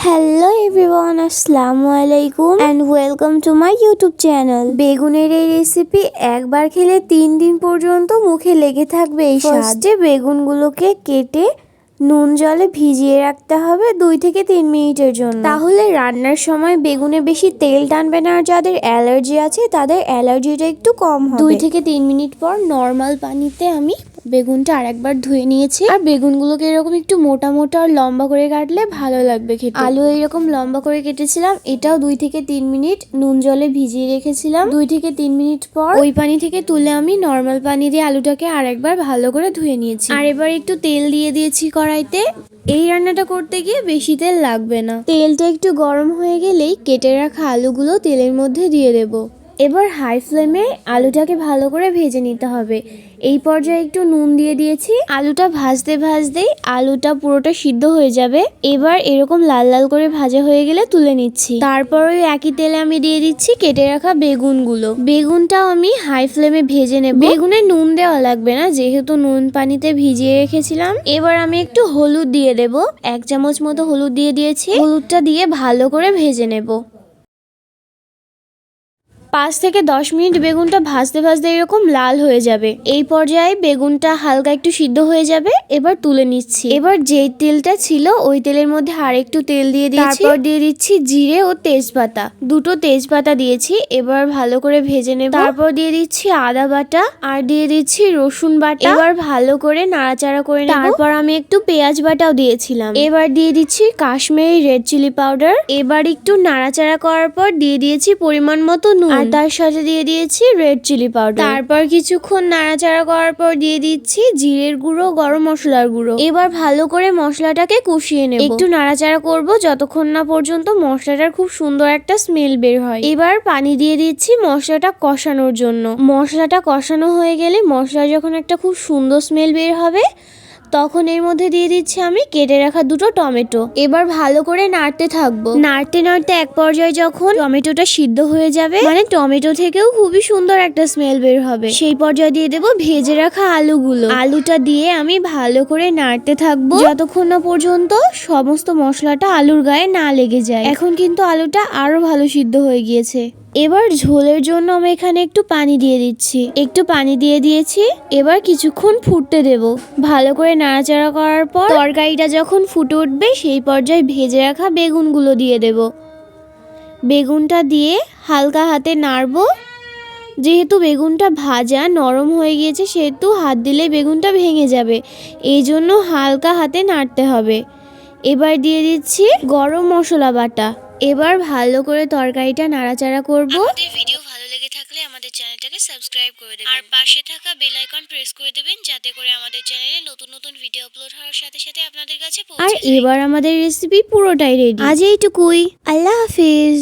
Hello everyone, আসসালামু আলাইকুম and welcome to my YouTube channel. বেগুনের এই রেসিপি একবার খেলে 3 দিন পর্যন্ত মুখে লেগে থাকবে এই স্বাদ। ফার্স্টে বেগুনগুলোকে কেটে নুন জলে ভিজিয়ে রাখতে হবে 2 থেকে 3 মিনিটের জন্য। তাহলে রান্নার সময় বেগুনে বেশি তেল টানবে না, আর যাদের অ্যালার্জি আছে তাদের অ্যালার্জিটা একটু কম হবে। 2 থেকে 3 মিনিট পর নর্মাল পানিতে আমি বেগুনটা আরেকবার ধুয়ে নিয়েছি। আর বেগুনগুলোকে এরকম একটু মোটা মোটা আর লম্বা করে কাটলে ভালো লাগবে খেতে। আলু এরকম লম্বা করে কেটেছিলাম, এটাও 2 থেকে 3 মিনিট নুন জলে ভিজিয়ে রেখেছিলাম। 2 থেকে 3 মিনিট পর ওই পানি থেকে তুলে আমি নর্মাল পানি দিয়ে আলুটাকে আরেকবার ভালো করে ধুয়ে নিয়েছি। আর এবার একটু তেল দিয়ে দিয়েছি কড়াইতে। এই রান্নাটা করতে গিয়ে বেশি তেল লাগবে না। তেলটা একটু গরম হয়ে গেলেই কেটে রাখা আলুগুলো তেলের মধ্যে দিয়ে দেবো। এবার হাই ফ্লেমে আলুটাকে ভালো করে ভেজে নিতে হবে। এই পর্যায়ে একটু নুন দিয়ে দিয়েছি। আলুটা ভাজতে ভাজতেই আলুটা পুরোটা সিদ্ধ হয়ে যাবে। এবার এরকম লাল লাল করে ভাজা হয়ে গেলে তুলে নিচ্ছি। তারপর ওই একই তেলে আমি দিয়ে দিচ্ছি কেটে রাখা বেগুনগুলো। বেগুনটাও আমি হাই ফ্লেমে ভেজে নেব। বেগুনে নুন দেওয়া লাগবে না, যেহেতু নুন পানিতে ভিজিয়ে রেখেছিলাম। এবার আমি একটু হলুদ দিয়ে দেব, 1 চামচ মতো হলুদ দিয়ে দিয়েছি। হলুদটা দিয়ে ভালো করে ভেজে নেব। 5 থেকে 10 মিনিট বেগুনটা ভাজতে ভাজতে এরকম লাল হয়ে যাবে। এই পর্যায়ে বেগুনটা হালকা একটু সিদ্ধ হয়ে যাবে। এবার তুলে নিচ্ছি। এবার যেই তেলটা ছিল ওই তেলের মধ্যে আর একটু তেল দিয়ে দিয়েছি। তারপর দিয়ে দিচ্ছি জিরে ও তেজপাতা। 2টো তেজপাতা দিয়েছি। এবার ভালো করে ভেজে নেব। তারপর দিয়ে দিচ্ছি আদা বাটা আর দিয়ে দিচ্ছি রসুন বাটা। এবার ভালো করে নাড়াচাড়া করে নেব। তারপর আমি একটু পেঁয়াজ বাটাও দিয়েছিলাম। এবার দিয়ে দিচ্ছি কাশ্মীরি রেড চিলি পাউডার। এবার একটু নাড়াচাড়া করার পর দিয়ে দিয়েছি পরিমাণ মতো নুন। আর তার সাথে দিয়ে দিয়েছি রেড চিলি পাউডার। তারপর কিছুক্ষণ নাড়াচাড়া করার পর দিয়ে দিচ্ছি জিরের গুঁড়ো, গরম মশলার গুঁড়ো। এবার ভালো করে মশলাটাকে কষিয়ে নেব। একটু নাড়াচাড়া করব যতক্ষণ না পর্যন্ত মশলাটার খুব সুন্দর একটা স্মেল বের হয়। এবার পানি দিয়ে দিচ্ছি মশলাটা কষানোর জন্য। মশলাটা কষানো হয়ে গেলে মশলা যখন একটা খুব সুন্দর স্মেল বের হবে তখন এর মধ্যে দিয়ে দিচ্ছি আমি কেটে রাখা 2টো টমেটো। এবার ভালো করে নাড়তে থাকবো। নাড়তে নাড়তে এক পর্যায়ে যখন টমেটোটা সিদ্ধ হয়ে যাবে, মানে টমেটো থেকেও খুবই সুন্দর একটা স্মেল বের হবে, সেই পর্যায়ে দিয়ে দেবো ভেজে রাখা আলুগুলো। আলুটা দিয়ে আমি ভালো করে নাড়তে থাকবো যতক্ষণ না পর্যন্ত সমস্ত মশলাটা আলুর গায়ে না লেগে যায়। এখন কিন্তু আলুটা আরো ভালো সিদ্ধ হয়ে গিয়েছে। এবার ঝোলের জন্য আমি এখানে একটু পানি দিয়ে দিচ্ছি। একটু পানি দিয়ে দিয়েছি। এবার কিছুক্ষণ ফুটতে দেব। ভালো করে নাড়াচাড়া করার পর তরকারিটা যখন ফুটে উঠবে সেই পর্যায়ে ভেজে রাখা বেগুনগুলো দিয়ে দেব। বেগুনটা দিয়ে হালকা হাতে নাড়বো। যেহেতু বেগুনটা ভাজা নরম হয়ে গিয়েছে সেহেতু হাত দিলে বেগুনটা ভেঙে যাবে, এই জন্য হালকা হাতে নাড়তে হবে। এবার দিয়ে দিচ্ছি গরম মশলা বাটা। এবার ভালো করে তরকারিটা নাড়াচাড়া করব। আমাদের ভিডিও ভালো লেগে থাকলে আমাদের চ্যানেলটাকে সাবস্ক্রাইব করে দেবেন আর পাশে থাকা বেল আইকন প্রেস করে দেবেন, যাতে করে আমাদের চ্যানেলে নতুন নতুন ভিডিও আপলোড হওয়ার সাথে সাথে আপনাদের কাছে পৌঁছে যায়। আর এবার আমাদের রেসিপি পুরোটাই রেডি। আজ এইটুকুই। আল্লাহ হাফেজ।